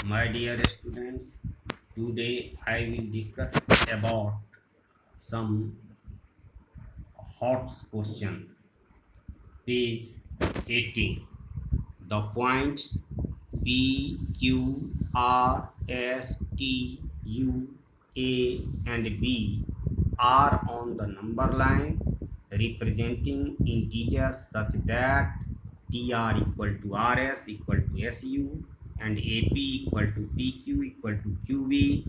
My dear students, today I will discuss about some hot questions. Page 18. The points P, Q, R, S, T, U, A, and B are on the number line representing integers such that TR equal to RS equal to SU and AP equal to PQ equal to QB.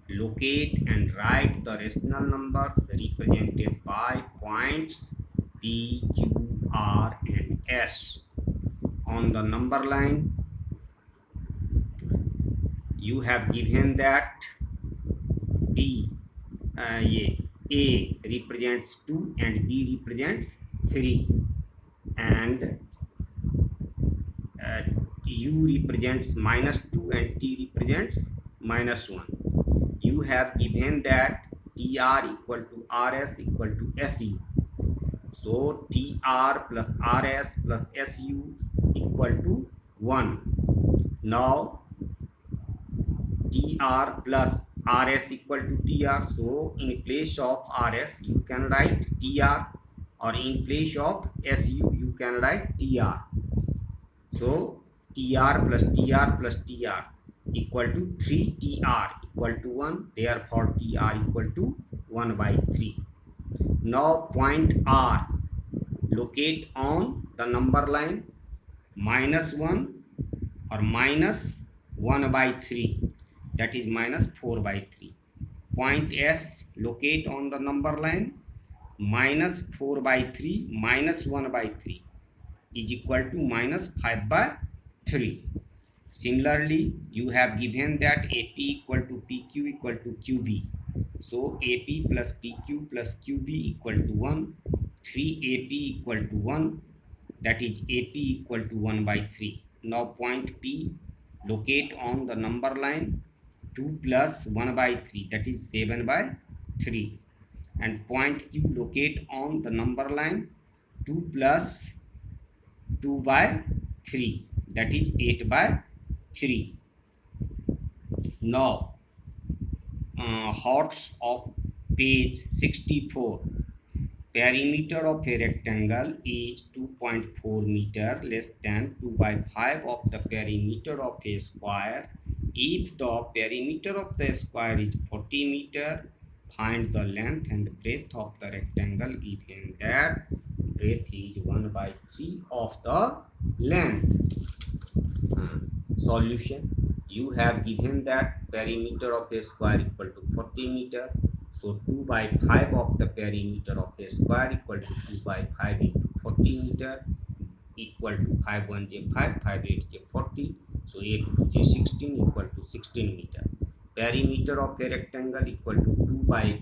Locate and write the rational numbers represented by points P, Q, R, and S. On the number line, you have given that D, A represents 2 and B represents 3, and uh, U represents -2 and T represents -1. You have given that TR equal to RS equal to SU. So TR plus RS plus SU equal to 1. Now TR plus RS equal to TR. So in place of RS you can write TR, or in place of SU you can write TR. So TR plus TR plus TR equal to 3TR equal to 1. Therefore TR equal to 1 by 3. Now point R, locate on the number line -1 or -1 by 3, that is -4 by 3. Point S, locate on the number line -4 by 3 -1 by 3 is equal to -5 by 3. Similarly, you have given that AP equal to PQ equal to QB. So AP plus PQ plus QB equal to 1. 3AP equal to 1. That is AP equal to 1 by 3. Now point P, locate on the number line 2 plus 1 by 3, that is 7 by 3. And point Q, locate on the number line 2 plus 2 by 3, that is 8 by 3. Now HOTS of page 64. Perimeter of a rectangle is 2.4 meter less than 2 by 5 of the perimeter of a square. If the perimeter of the square is 40 meter, find the length and breadth of the rectangle given that breadth is 1 by 3 of the length. Solution: you have given that perimeter of a square equal to 40 meter. So 2 by 5 of the perimeter of a square equal to 2 by 5 into 40 meter equal to 5 1 j 5, 5 8 j 40. So 8 2 j 16 equal to 16 meter. Perimeter of a rectangle equal to 2/5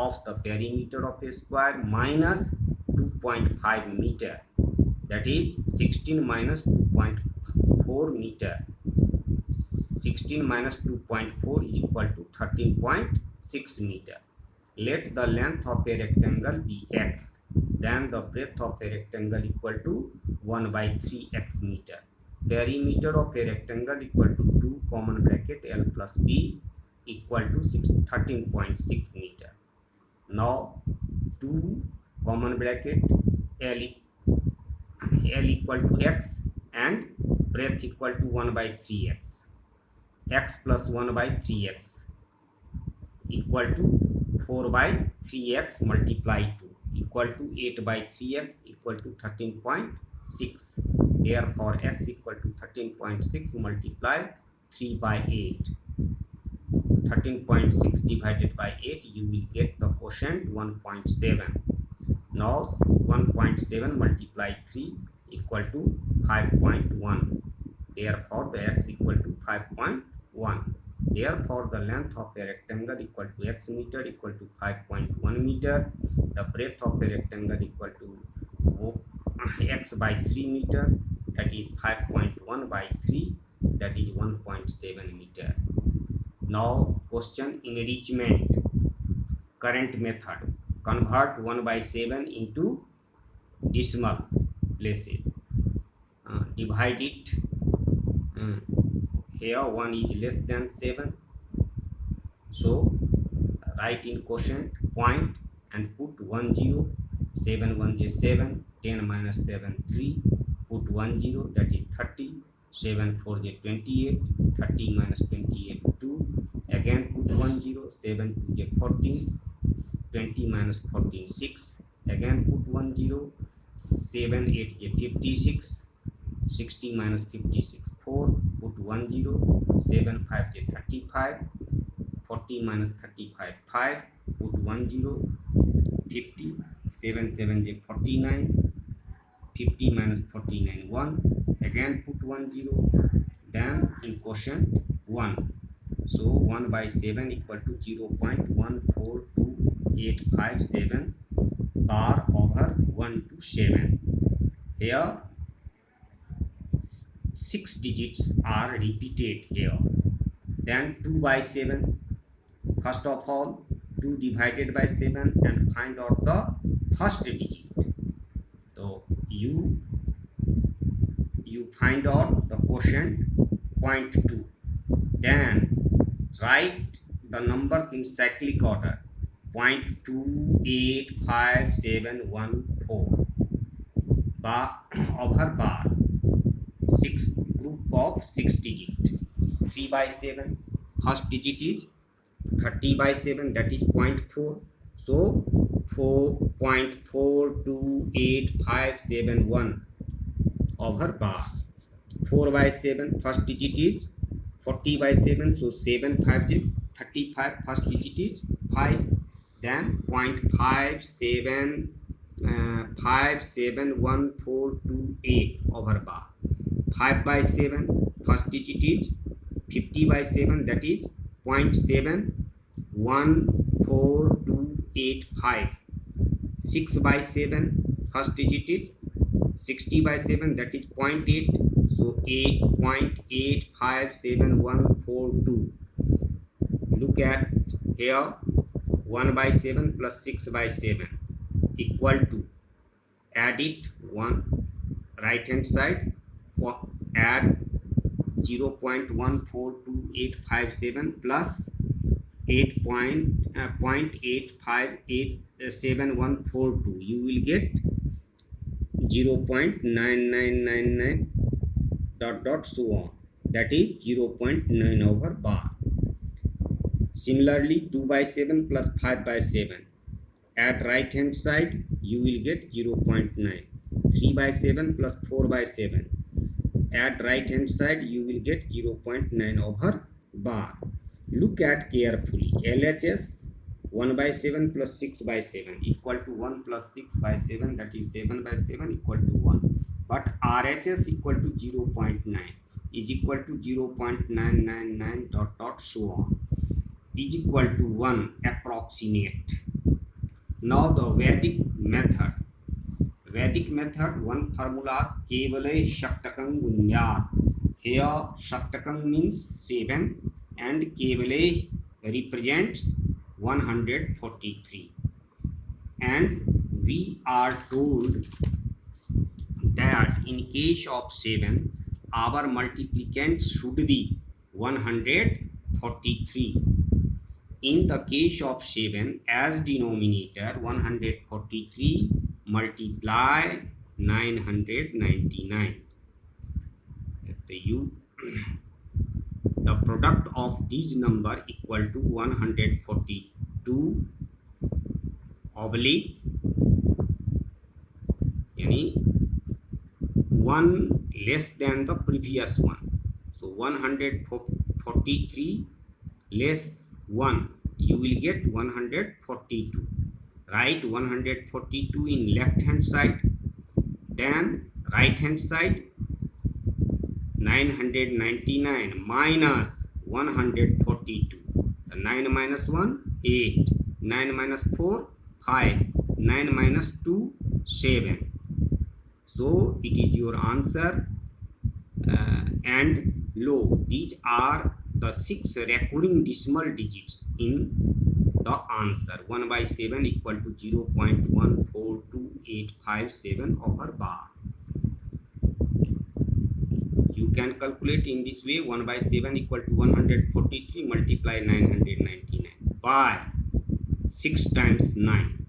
of the perimeter of a square minus 2.5 meter. That is 16 minus 2.4 meter. 16 minus 2.4 is equal to 13.6 meter. Let the length of a rectangle be x. Then the breadth of a rectangle equal to 1 by 3x meter. Perimeter of a rectangle equal to 2 common bracket L plus B equal to 13.6 meter. Now 2 common bracket L equal to x and breadth equal to 1 by 3x. X plus 1 by 3x equal to 4 by 3x multiply 2 equal to 8 by 3x equal to 13.6. Therefore x equal to 13.6 multiply 3 by 8. 13.6 divided by 8, you will get the quotient 1.7. Now 1.7 multiply 3 equal to 5.1. Therefore the x equal to 5.1. Therefore the length of a rectangle equal to x meter equal to 5.1 meter. The breadth of a rectangle equal to x by 3 meter, that is 5.1 by 3, that is 1.7 meter. Now question enrichment. Current method. Convert 1 by 7 into decimal places. Divide it here 1 is less than 7, so write in quotient point and put 1 0. 7 1 is 7, 10 minus 7 3, put 1 0, that is 30. 7 4 is 28, 30 minus 28 2, again put 1 0. 7 2 is 14, 20 minus 14 6, again put 1 0. 7 8 is 56, 60 minus 56 4, put 1 0. 7 5 is 35, 40 minus 35 5, put 1 0. 50, 7 7 is 49, 50 minus 49 1, again put 1 0, then in quotient 1, so 1 by 7 equal to 0.142857 bar over 1 to 7. Here 6 digits are repeated here. Then 2 by 7, first of all 2 divided by 7 and find out the first digit. So you find out the quotient 0.2, then write the numbers in cyclic order 0.285714 bar over bar 6 group of 6 digit. 3 by 7, first digit is 30 by 7, that is 0.4, so 4.428571 over bar. 4 by 7, first digit is 40 by 7, so 7 5 is 35, first digit is 5, then 0.571428 over bar. 5 by 7, first digit is 50 by 7, that is 0.714285. 6 by 7, first digit is 60 by 7, that is 0.8, so 8.857142. Look at here, 1 by 7 plus 6 by 7 equal to, add it 1, right hand side, add 0.142857 plus 0.858742, you will get 0.9999 dot so on, that is 0.9 over bar. Similarly 2 by 7 plus 5 by 7, add right hand side, you will get 0.9. 3 by 7 plus 4 by 7, add right hand side, you will get 0.9 over bar. Look at carefully, LHS 1 by 7 plus 6 by 7 equal to 1 plus 6 by 7, that is 7 by 7 equal to 1, but RHS equal to 0.9 is equal to 0.999 dot so on, is equal to 1 approximate. Now the Vedic method. One formula Kevale Shaktakang Gunyat. Here Shaktakang means 7 and Kevale represents 143, and we are told that in case of 7 our multiplicand should be 143. In the case of 7, as denominator 143 multiply 999. The product of these number equal to 142 oblique yani 1 less than the previous one. So 143 less 1, you will get 142. Write 142 in left hand side, then right hand side 999 minus 142. The 9 minus 1 8, 9 minus 4 5, 9 minus 2 7. So it is your answer and low. These are the 6 recurring decimal digits in the answer. 1 by 7 equal to 0.142857 over bar. you can calculate in this way. 1 by 7 equal to 143 multiply 999 by 6 times 9,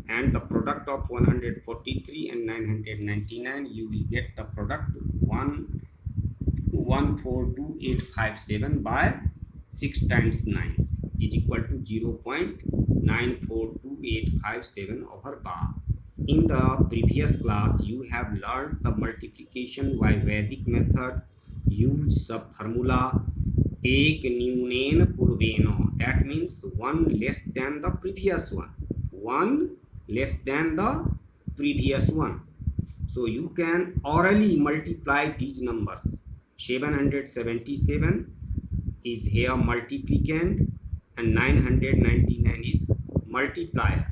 and the product of 143 and 999, you will get the product 1,142857 by 6 times 9 is equal to 0.942857 over bar. In the previous class, you have learned the multiplication by Vedic method. Use the formula ek न्यूनेन पूर्वेण. That means one less than the previous one. One less than the previous one. So you can orally multiply these numbers. 777 is here multiplicand and 999 is multiplier.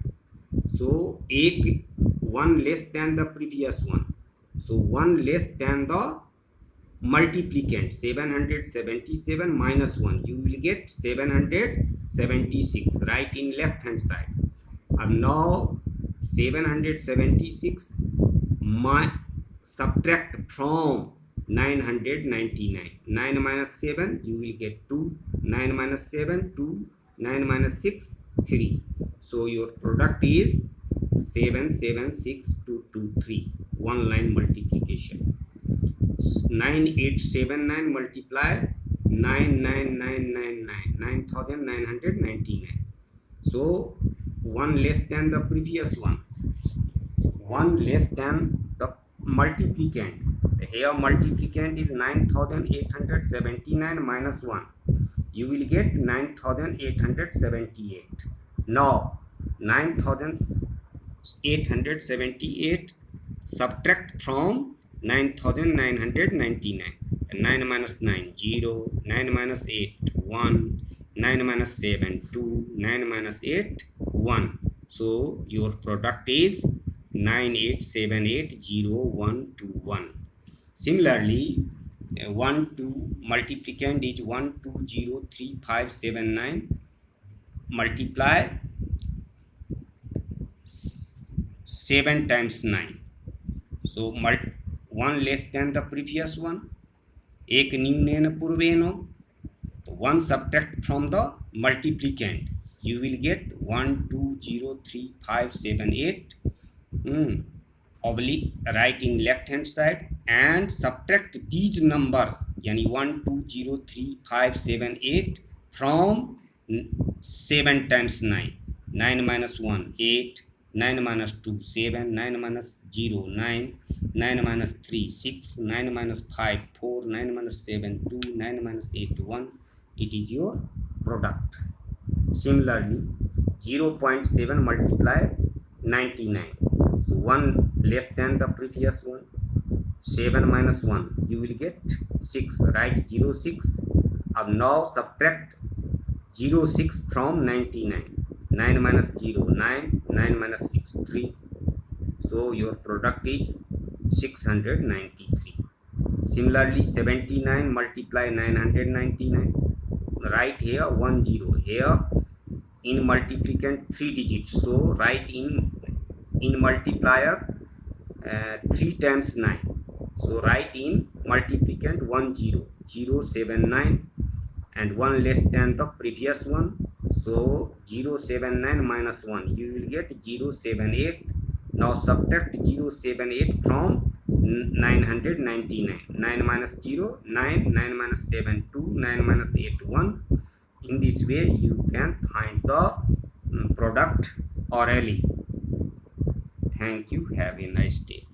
So ek one less than the previous one. So one less than the multiplicand. 777 minus 1, you will get 776 right in left hand side. And now 776 subtract from 999. 9 minus 7, you will get 2. 9 minus 7, 2. 9 minus 6, 3. So your product is 776223. One line multiplication. 9879 multiply 99999, 9999. So one less than the previous ones, one less than the multiplicand. Here multiplicand is 9879 minus 1, you will get 9878. Now 9878 subtract from 9999. 9 minus 9, 0. 9 minus 8, 1. 9 minus 7, 2. 9 minus 8, 1. So your product is 98780121. Similarly, 1 to multiplicand is 1203,579 multiply 7 times 9. So one less than the previous one. Ek न्यूनेन पूर्वेण. One subtract from the multiplicand. You will get 1203,578. Oblique right in left hand side, and subtract these numbers, yani 1203,578 from 7 times 9. 9 minus 1, 8. 9 minus 2, 7. 9 minus 0, 9. 9 minus 3, 6. 9 minus 5, 4. 9 minus 7, 2. 9 minus 8, 1. It is your product. Similarly, 0.7 multiply 99. So 1 less than the previous one. 7 minus 1, you will get 6. Write 06. Now subtract 06 from 99. 9 minus 0, 9. 9 minus 6, 3. So your product is 693. Similarly, 79 multiply 999. Write here 10. Here in multiplicand 3 digits. So write in multiplier 3 times 9. So write in multiplicand 10. 079 and 1 less than the previous one. So 079 minus 1, you will get 078. Now subtract 078 from 999. 9 minus 0, 9. 9 minus 7, 2. 9 minus 8, 1. In this way you can find the product orally. Thank you. Have a nice day.